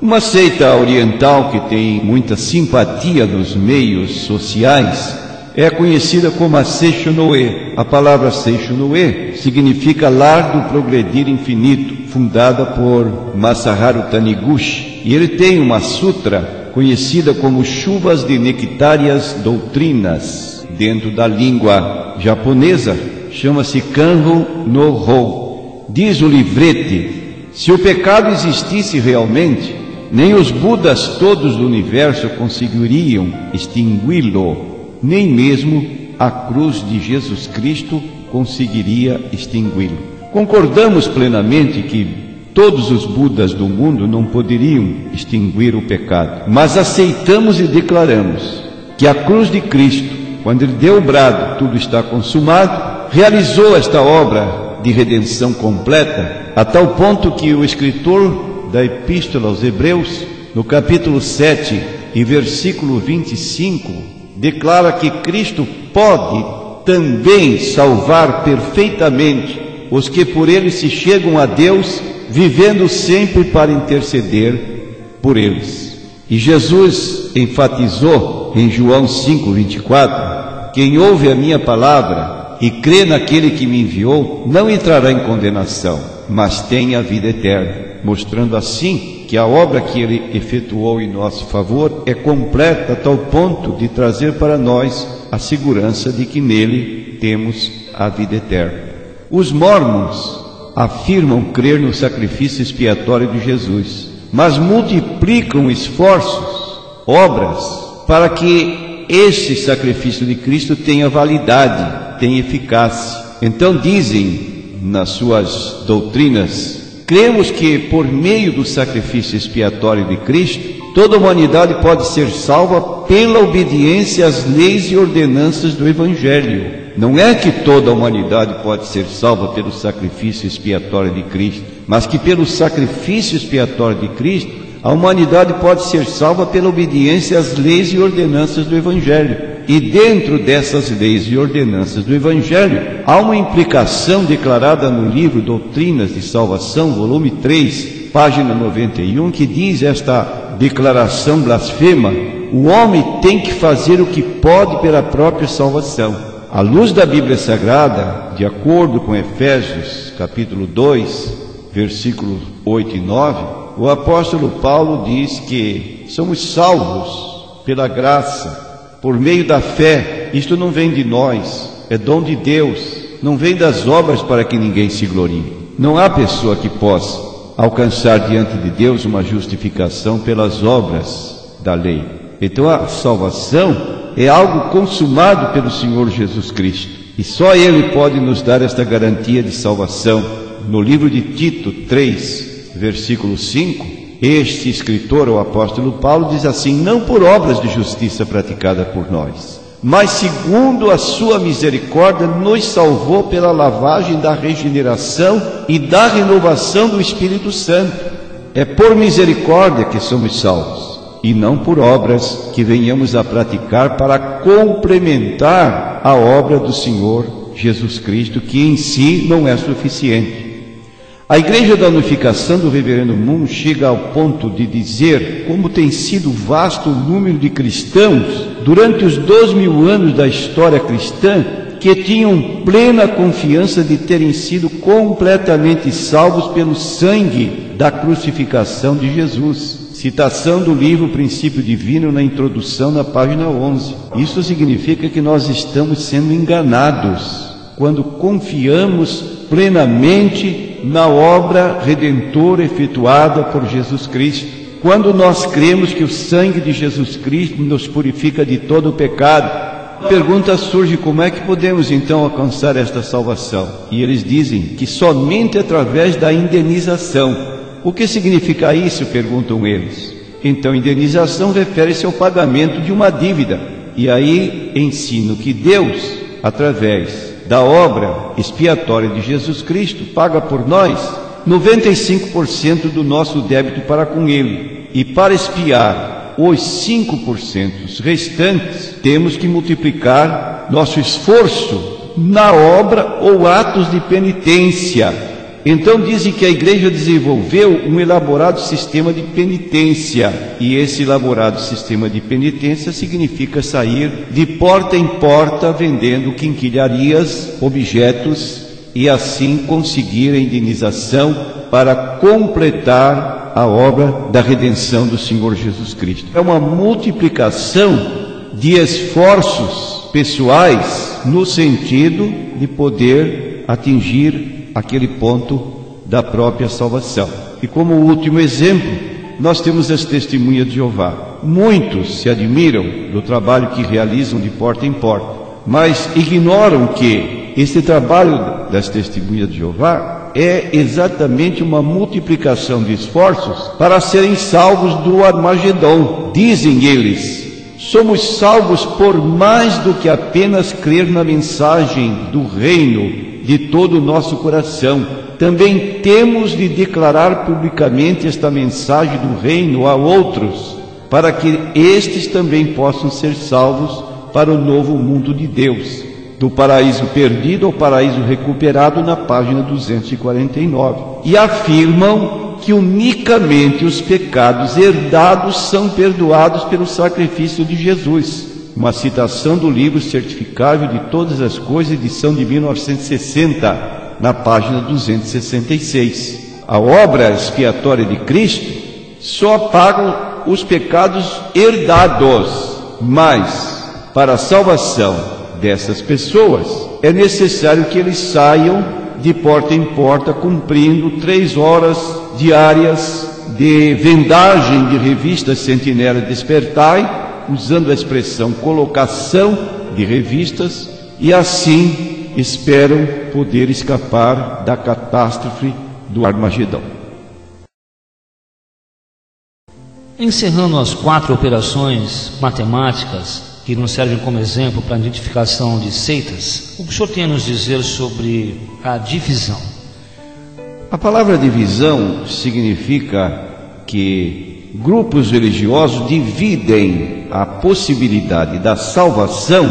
Uma seita oriental que tem muita simpatia nos meios sociais é conhecida como a Seishonoe. A palavra Seishonoe significa lar do progredir infinito, fundada por Masaharu Taniguchi. E ele tem uma sutra conhecida como Chuvas de Nectárias Doutrinas. Dentro da língua japonesa, chama-se Kanro no Ho. Diz o livrete: se o pecado existisse realmente, nem os Budas todos do universo conseguiriam extingui-lo, nem mesmo a cruz de Jesus Cristo conseguiria extingui-lo. Concordamos plenamente que todos os Budas do mundo não poderiam extinguir o pecado, mas aceitamos e declaramos que a cruz de Cristo, quando ele deu o brado, tudo está consumado, realizou esta obra de redenção completa, a tal ponto que o escritor da Epístola aos Hebreus, no capítulo 7 e versículo 25, declara que Cristo pode também salvar perfeitamente os que por ele se chegam a Deus, vivendo sempre para interceder por eles. E Jesus enfatizou em João 5:24: quem ouve a minha palavra e crê naquele que me enviou, não entrará em condenação, mas tem a vida eterna, mostrando assim que a obra que ele efetuou em nosso favor é completa a tal ponto de trazer para nós a segurança de que nele temos a vida eterna. Os mórmons afirmam crer no sacrifício expiatório de Jesus, mas multiplicam esforços, obras, para que esse sacrifício de Cristo tenha validade, tenha eficácia. Então dizem nas suas doutrinas: cremos que por meio do sacrifício expiatório de Cristo, toda a humanidade pode ser salva pela obediência às leis e ordenanças do Evangelho. Não é que toda a humanidade pode ser salva pelo sacrifício expiatório de Cristo, mas que pelo sacrifício expiatório de Cristo, a humanidade pode ser salva pela obediência às leis e ordenanças do Evangelho. E dentro dessas leis e ordenanças do Evangelho, há uma implicação declarada no livro Doutrinas de Salvação, volume 3, página 91, que diz esta declaração blasfema: o homem tem que fazer o que pode pela própria salvação. À luz da Bíblia Sagrada, de acordo com Efésios capítulo 2, versículos 8 e 9, o apóstolo Paulo diz que somos salvos pela graça, por meio da fé. Isto não vem de nós, é dom de Deus, não vem das obras para que ninguém se glorie. Não há pessoa que possa alcançar diante de Deus uma justificação pelas obras da lei. Então a salvação é algo consumado pelo Senhor Jesus Cristo, e só Ele pode nos dar esta garantia de salvação. No livro de Tito 3, versículo 5, este escritor, o apóstolo Paulo, diz assim: não por obras de justiça praticada por nós, mas segundo a sua misericórdia nos salvou pela lavagem da regeneração e da renovação do Espírito Santo. É por misericórdia que somos salvos, e não por obras que venhamos a praticar para complementar a obra do Senhor Jesus Cristo, que em si não é suficiente. A Igreja da Unificação do Reverendo Moon chega ao ponto de dizer como tem sido vasto o número de cristãos durante os 2000 anos da história cristã que tinham plena confiança de terem sido completamente salvos pelo sangue da crucificação de Jesus. Citação do livro Princípio Divino na introdução, na página 11. Isso significa que nós estamos sendo enganados quando confiamos plenamente na obra redentora efetuada por Jesus Cristo. Quando nós cremos que o sangue de Jesus Cristo nos purifica de todo o pecado. A pergunta surge: como é que podemos então alcançar esta salvação? E eles dizem que somente através da indenização. O que significa isso? Perguntam eles. Então, indenização refere-se ao pagamento de uma dívida. E aí ensino que Deus, através da obra expiatória de Jesus Cristo, paga por nós 95% do nosso débito para com Ele. E para expiar os 5% restantes, temos que multiplicar nosso esforço na obra ou atos de penitência. Então dizem que a igreja desenvolveu um elaborado sistema de penitência, e esse elaborado sistema de penitência significa sair de porta em porta vendendo quinquilharias, objetos, e assim conseguir a indenização para completar a obra da redenção do Senhor Jesus Cristo. É uma multiplicação de esforços pessoais no sentido de poder atingir aquele ponto da própria salvação. E como último exemplo, nós temos as testemunhas de Jeová. Muitos se admiram do trabalho que realizam de porta em porta, mas ignoram que esse trabalho das testemunhas de Jeová é exatamente uma multiplicação de esforços para serem salvos do Armagedon. Dizem eles: somos salvos por mais do que apenas crer na mensagem do reino de todo o nosso coração. Também temos de declarar publicamente esta mensagem do reino a outros, para que estes também possam ser salvos para o novo mundo de Deus, do paraíso perdido ao paraíso recuperado, na página 249. E afirmam que unicamente os pecados herdados são perdoados pelo sacrifício de Jesus. Uma citação do livro Certificável de Todas as Coisas, edição de 1960, na página 266. A obra expiatória de Cristo só apaga os pecados herdados, mas para a salvação dessas pessoas é necessário que eles saiam de porta em porta, cumprindo 3 horas diárias de vendagem de revistas Sentinela Despertai, usando a expressão colocação de revistas, e assim esperam poder escapar da catástrofe do Armagedon. Encerrando as 4 operações matemáticas que nos servem como exemplo para a identificação de seitas, o que o senhor tem a nos dizer sobre a divisão? A palavra divisão significa que grupos religiosos dividem a possibilidade da salvação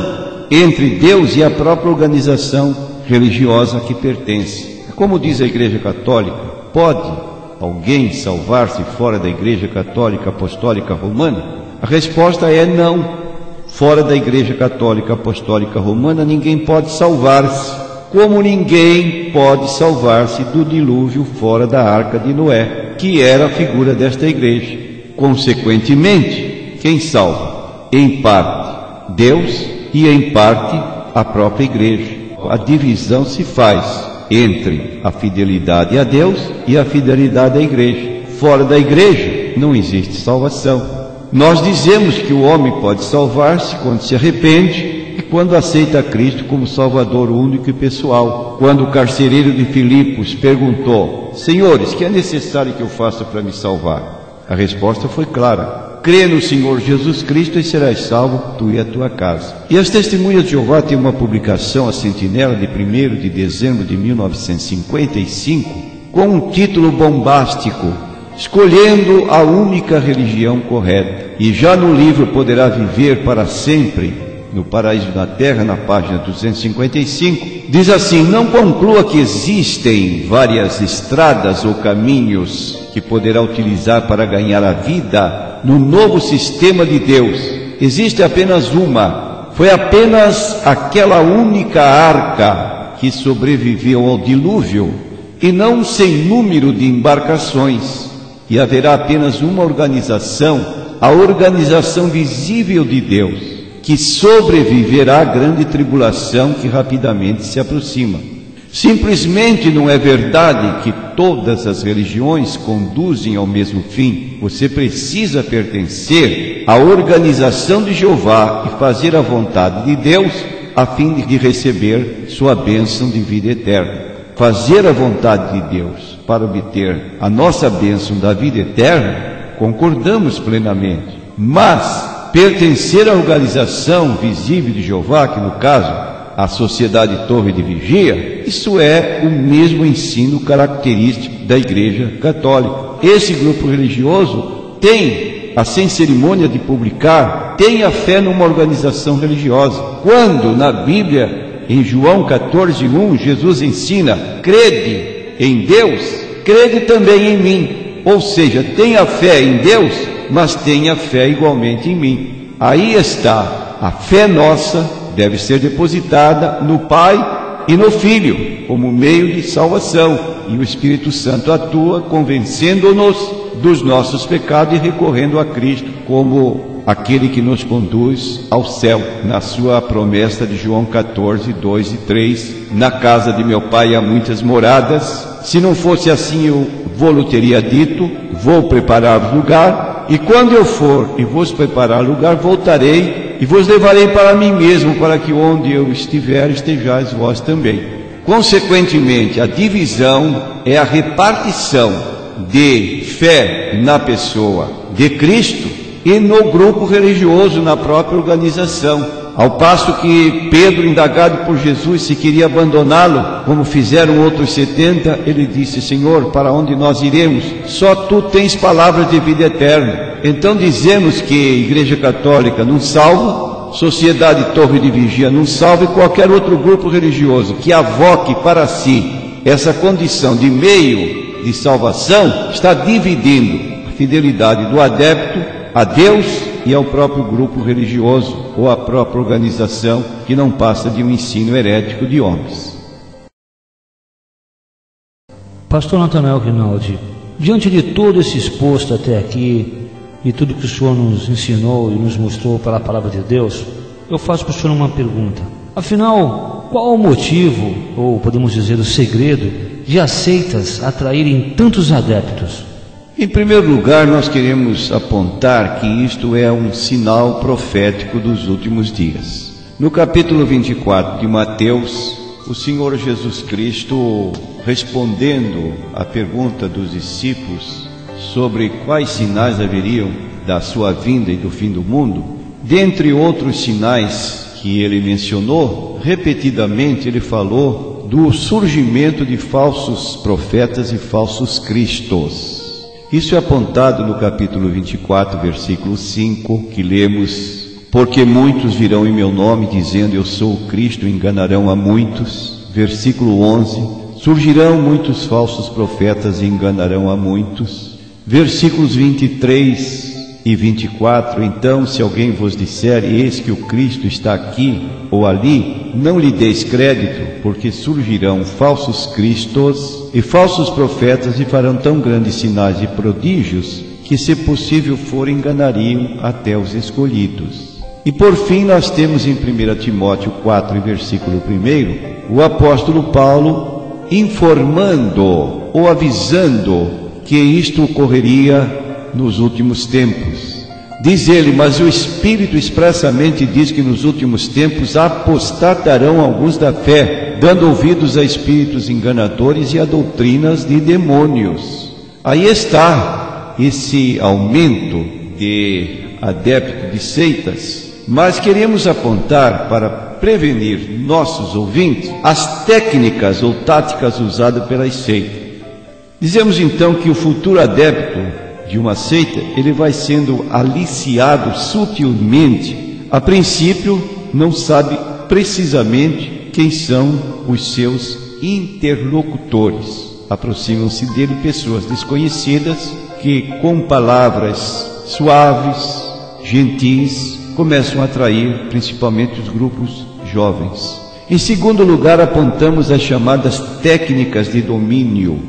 entre Deus e a própria organização religiosa que pertence. Como diz a Igreja Católica, pode alguém salvar-se fora da Igreja Católica Apostólica Romana? A resposta é não. Fora da Igreja Católica Apostólica Romana ninguém pode salvar-se, como ninguém pode salvar-se do dilúvio fora da Arca de Noé, que era a figura desta igreja. Consequentemente, quem salva? Em parte Deus e em parte a própria igreja. A divisão se faz entre a fidelidade a Deus e a fidelidade à igreja. Fora da igreja não existe salvação. Nós dizemos que o homem pode salvar-se quando se arrepende e quando aceita Cristo como Salvador único e pessoal. Quando o carcereiro de Filipos perguntou: Senhores, que é necessário que eu faça para me salvar? A resposta foi clara: crê no Senhor Jesus Cristo e serás salvo, tu e a tua casa. E as Testemunhas de Jeová têm uma publicação, a Sentinela, de 1º de dezembro de 1955, com um título bombástico: Escolhendo a única religião correta. E já no livro Poderá Viver para Sempre, no Paraíso na Terra, na página 255, diz assim: não conclua que existem várias estradas ou caminhos que poderá utilizar para ganhar a vida no novo sistema de Deus. Existe apenas uma. Foi apenas aquela única arca que sobreviveu ao dilúvio, e não sem número de embarcações. E haverá apenas uma organização, a organização visível de Deus, que sobreviverá à grande tribulação que rapidamente se aproxima. Simplesmente não é verdade que todas as religiões conduzem ao mesmo fim. Você precisa pertencer à organização de Jeová e fazer a vontade de Deus, a fim de receber sua bênção de vida eterna. Fazer a vontade de Deus para obter a nossa bênção da vida eterna, concordamos plenamente. Mas pertencer à organização visível de Jeová, que no caso a Sociedade Torre de Vigia, isso é o mesmo ensino característico da Igreja Católica. Esse grupo religioso a sem cerimônia de publicar, tenha fé numa organização religiosa. Quando na Bíblia, em João 14:1, Jesus ensina: crede em Deus, crede também em mim. Ou seja, tenha fé em Deus, mas tenha fé igualmente em mim. Aí está, a fé nossa deve ser depositada no Pai e no Filho, como meio de salvação, e o Espírito Santo atua convencendo-nos dos nossos pecados e recorrendo a Cristo como aquele que nos conduz ao céu, na sua promessa de João 14:2 e 3, na casa de meu Pai há muitas moradas, se não fosse assim eu vou-lhe teria dito, vou preparar lugar, e quando eu for e vos preparar lugar, voltarei e vos levarei para mim mesmo, para que onde eu estiver, estejais vós também. Consequentemente, a divisão é a repartição de fé na pessoa de Cristo e no grupo religioso, na própria organização. Ao passo que Pedro, indagado por Jesus se queria abandoná-lo, como fizeram outros 70, ele disse: Senhor, para onde nós iremos? Só tu tens palavras de vida eterna. Então dizemos que a Igreja Católica não salva, Sociedade Torre de Vigia não salva, e qualquer outro grupo religioso que avoque para si essa condição de meio de salvação, está dividindo a fidelidade do adepto a Deus e ao próprio grupo religioso ou à própria organização, que não passa de um ensino herético de homens. Pastor Natanael Rinaldi, diante de todo esse exposto até aqui, e tudo que o senhor nos ensinou e nos mostrou pela palavra de Deus, eu faço para o senhor uma pergunta. Afinal, qual o motivo, ou podemos dizer o segredo, de as seitas atraírem tantos adeptos? Em primeiro lugar, nós queremos apontar que isto é um sinal profético dos últimos dias. No capítulo 24 de Mateus, o Senhor Jesus Cristo, respondendo à pergunta dos discípulos sobre quais sinais haveriam da sua vinda e do fim do mundo, dentre outros sinais que ele mencionou, repetidamente ele falou do surgimento de falsos profetas e falsos cristos. Isso é apontado no capítulo 24, versículo 5, que lemos: porque muitos virão em meu nome, dizendo eu sou o Cristo, e enganarão a muitos. Versículo 11, surgirão muitos falsos profetas e enganarão a muitos. Versículos 23 e 24, então se alguém vos disser, eis que o Cristo está aqui ou ali, não lhe deis crédito, porque surgirão falsos cristos e falsos profetas e farão tão grandes sinais e prodígios que, se possível for, enganariam até os escolhidos. E por fim nós temos em 1 Timóteo 4, versículo 1, o apóstolo Paulo informando ou avisando que isto ocorreria nos últimos tempos. Diz ele: mas o Espírito expressamente diz que nos últimos tempos apostatarão alguns da fé, dando ouvidos a espíritos enganadores e a doutrinas de demônios. Aí está esse aumento de adeptos de seitas. Mas queremos apontar, para prevenir nossos ouvintes, as técnicas ou táticas usadas pelas seitas. Dizemos então que o futuro adepto de uma seita, ele vai sendo aliciado sutilmente. A princípio, não sabe precisamente quem são os seus interlocutores. Aproximam-se dele pessoas desconhecidas que, com palavras suaves, gentis, começam a atrair principalmente os grupos jovens. Em segundo lugar, apontamos as chamadas técnicas de domínio: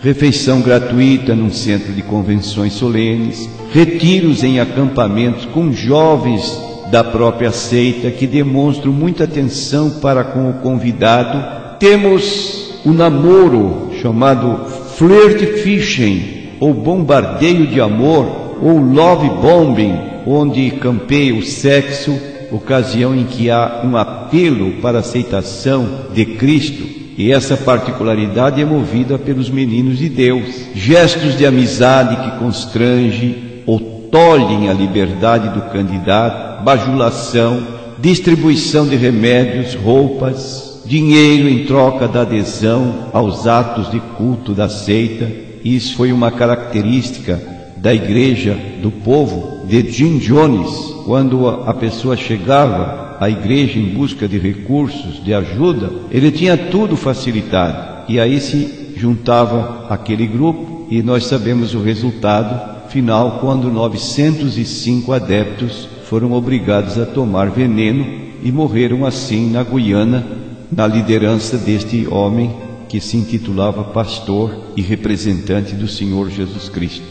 refeição gratuita num centro de convenções solenes, retiros em acampamentos com jovens da própria seita que demonstram muita atenção para com o convidado. Temos o namoro, chamado flirt fishing, ou bombardeio de amor, ou love bombing, onde campeia o sexo, ocasião em que há um apelo para a aceitação de Cristo. E essa particularidade é movida pelos meninos de Deus. Gestos de amizade que constrange ou tolhem a liberdade do candidato, bajulação, distribuição de remédios, roupas, dinheiro em troca da adesão aos atos de culto da seita. Isso foi uma característica da igreja do povo, de Jim Jones, quando a pessoa chegava à igreja em busca de recursos, de ajuda, ele tinha tudo facilitado. E aí se juntava aquele grupo, e nós sabemos o resultado final, quando 905 adeptos foram obrigados a tomar veneno e morreram assim na Guiana, na liderança deste homem que se intitulava pastor e representante do Senhor Jesus Cristo.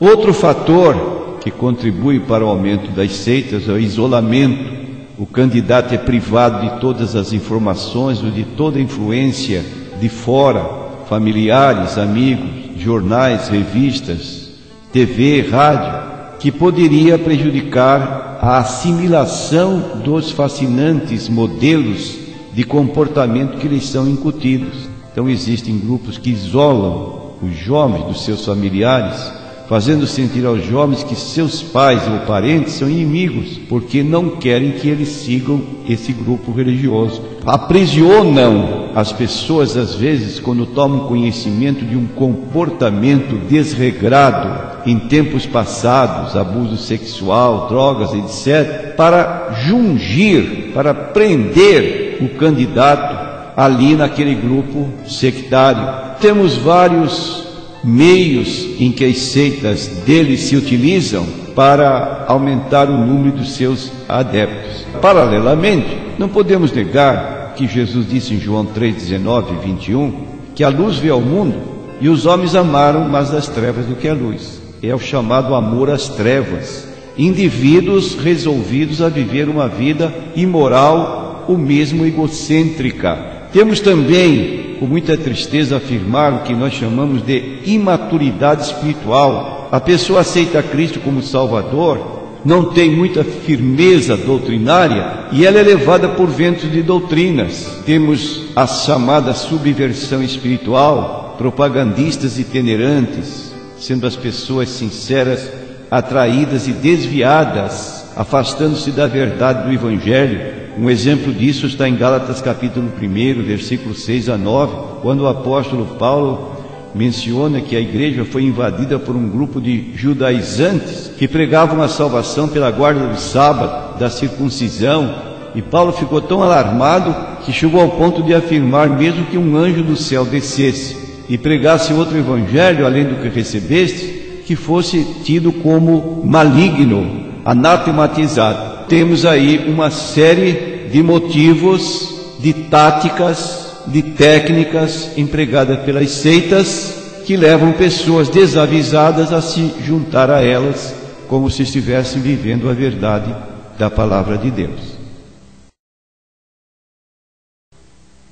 Outro fator que contribui para o aumento das seitas é o isolamento. O candidato é privado de todas as informações ou de toda a influência de fora, familiares, amigos, jornais, revistas, TV, rádio, que poderia prejudicar a assimilação dos fascinantes modelos de comportamento que lhes são incutidos. Então existem grupos que isolam os jovens dos seus familiares, fazendo sentir aos jovens que seus pais ou parentes são inimigos, porque não querem que eles sigam esse grupo religioso. Aprisionam as pessoas, às vezes, quando tomam conhecimento de um comportamento desregrado em tempos passados, abuso sexual, drogas, etc., para jungir, para prender o candidato ali naquele grupo sectário. Temos vários meios em que as seitas deles se utilizam para aumentar o número dos seus adeptos. Paralelamente, não podemos negar que Jesus disse em João 3:19 e 21 que a luz veio ao mundo e os homens amaram mais as trevas do que a luz. É o chamado amor às trevas. Indivíduos resolvidos a viver uma vida imoral ou mesmo egocêntrica. Temos também, com muita tristeza, afirmar o que nós chamamos de imaturidade espiritual. A pessoa aceita Cristo como Salvador, não tem muita firmeza doutrinária e ela é levada por ventos de doutrinas. Temos a chamada subversão espiritual, propagandistas itinerantes, sendo as pessoas sinceras atraídas e desviadas, afastando-se da verdade do Evangelho. Um exemplo disso está em Gálatas capítulo 1, versículos 6 a 9, quando o apóstolo Paulo menciona que a igreja foi invadida por um grupo de judaizantes que pregavam a salvação pela guarda do sábado, da circuncisão, e Paulo ficou tão alarmado que chegou ao ponto de afirmar: mesmo que um anjo do céu descesse e pregasse outro evangelho além do que recebeste, que fosse tido como maligno, anatematizado. Temos aí uma série de motivos, de táticas, de técnicas empregadas pelas seitas que levam pessoas desavisadas a se juntar a elas como se estivessem vivendo a verdade da palavra de Deus.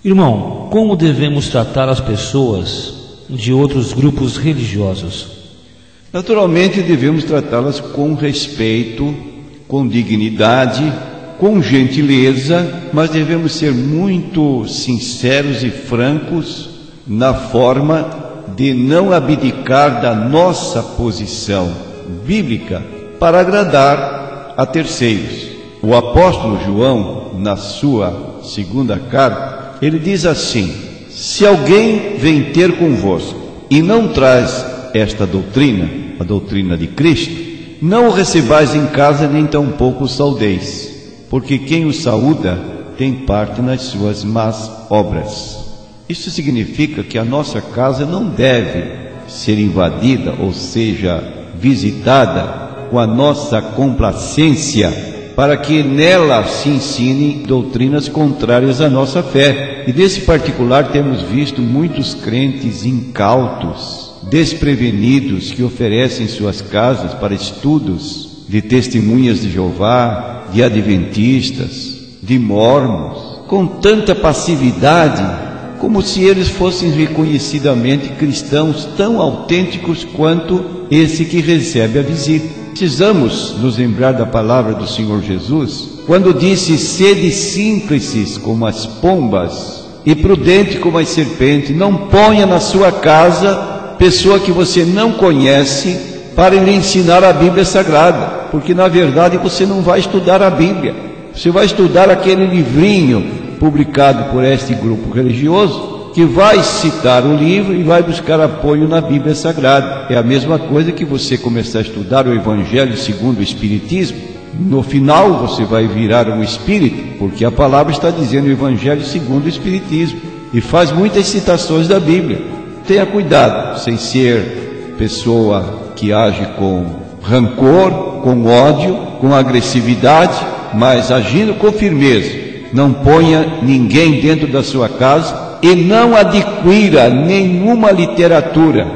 Irmão, como devemos tratar as pessoas de outros grupos religiosos? Naturalmente devemos tratá-las com respeito, com dignidade, com gentileza, mas devemos ser muito sinceros e francos na forma de não abdicar da nossa posição bíblica para agradar a terceiros. O apóstolo João, na sua segunda carta, ele diz assim: se alguém vem ter convosco e não traz esta doutrina, a doutrina de Cristo, não o recebais em casa, nem tampouco o saudeis, porque quem o saúda tem parte nas suas más obras. Isso significa que a nossa casa não deve ser invadida, ou seja, visitada com a nossa complacência, para que nela se ensinem doutrinas contrárias à nossa fé. E desse particular temos visto muitos crentes incautos, desprevenidos, que oferecem suas casas para estudos de testemunhas de Jeová, de adventistas, de mórmons, com tanta passividade, como se eles fossem reconhecidamente cristãos tão autênticos quanto esse que recebe a visita. Precisamos nos lembrar da palavra do Senhor Jesus, quando disse: sede simples como as pombas e prudente como as serpentes. Não ponha na sua casa pessoa que você não conhece para lhe ensinar a Bíblia Sagrada, porque na verdade você não vai estudar a Bíblia, você vai estudar aquele livrinho publicado por este grupo religioso, que vai citar o livro e vai buscar apoio na Bíblia Sagrada. É a mesma coisa que você começar a estudar o Evangelho segundo o Espiritismo. No final você vai virar um espírito, porque a palavra está dizendo o Evangelho segundo o Espiritismo. E faz muitas citações da Bíblia. Tenha cuidado, sem ser pessoa que age com rancor, com ódio, com agressividade, mas agindo com firmeza. Não ponha ninguém dentro da sua casa e não adquira nenhuma literatura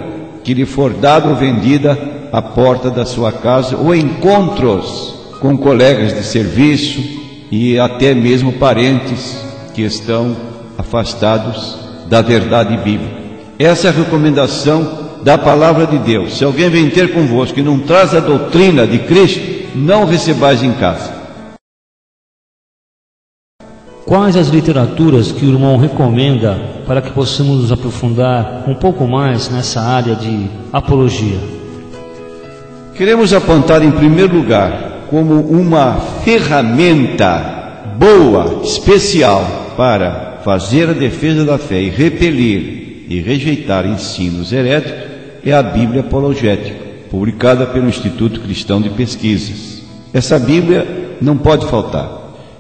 que lhe for dada ou vendida à porta da sua casa, ou encontros com colegas de serviço e até mesmo parentes que estão afastados da verdade bíblica. Essa é a recomendação da palavra de Deus. Se alguém vem ter convosco e não traz a doutrina de Cristo, não o recebais em casa. Quais as literaturas que o irmão recomenda para que possamos nos aprofundar um pouco mais nessa área de apologia? Queremos apontar em primeiro lugar como uma ferramenta boa, especial para fazer a defesa da fé e repelir e rejeitar ensinos heréticos, é a Bíblia Apologética, publicada pelo Instituto Cristão de Pesquisas. Essa Bíblia não pode faltar.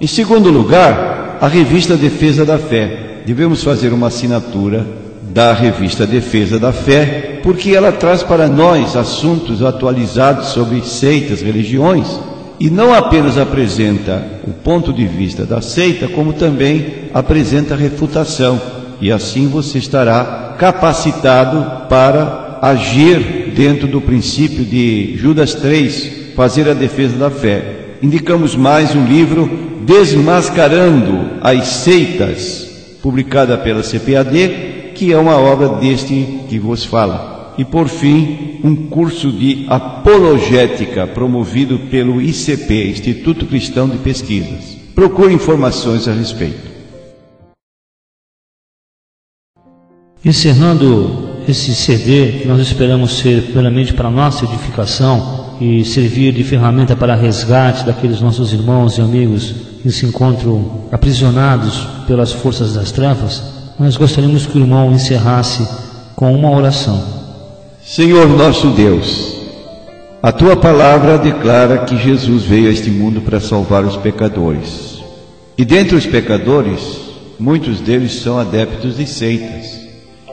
Em segundo lugar, a revista Defesa da Fé. Devemos fazer uma assinatura da revista Defesa da Fé, porque ela traz para nós assuntos atualizados sobre seitas, religiões, e não apenas apresenta o ponto de vista da seita, como também apresenta a refutação, e assim você estará capacitado para agir dentro do princípio de Judas 3, fazer a defesa da fé. Indicamos mais um livro, Desmascarando as Seitas, publicada pela CPAD, que é uma obra deste que vos fala. E por fim, um curso de apologética promovido pelo ICP, Instituto Cristão de Pesquisas. Procure informações a respeito. Encerrando esse CD, que nós esperamos ser plenamente para a nossa edificação e servir de ferramenta para resgate daqueles nossos irmãos e amigos que se encontram aprisionados pelas forças das trevas, nós gostaríamos que o irmão encerrasse com uma oração. Senhor nosso Deus, a Tua palavra declara que Jesus veio a este mundo para salvar os pecadores. E dentre os pecadores, muitos deles são adeptos de seitas,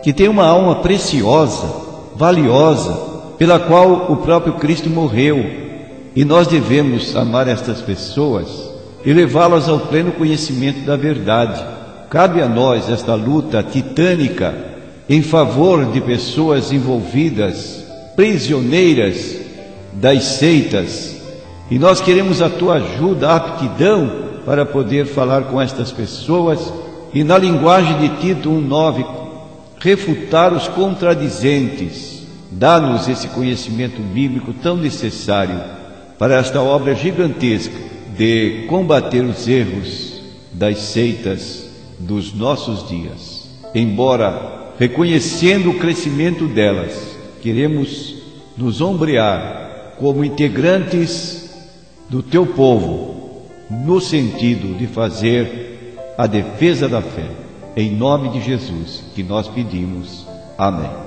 que têm uma alma preciosa, valiosa, pela qual o próprio Cristo morreu. E nós devemos amar estas pessoas e levá-las ao pleno conhecimento da verdade. Cabe a nós esta luta titânica em favor de pessoas envolvidas, prisioneiras das seitas. E nós queremos a Tua ajuda, a aptidão para poder falar com estas pessoas e, na linguagem de Tito 1:9, refutar os contradizentes. Dá-nos esse conhecimento bíblico tão necessário para esta obra gigantesca de combater os erros das seitas dos nossos dias. Embora reconhecendo o crescimento delas, queremos nos ombrear como integrantes do Teu povo, no sentido de fazer a defesa da fé. Em nome de Jesus que nós pedimos. Amém.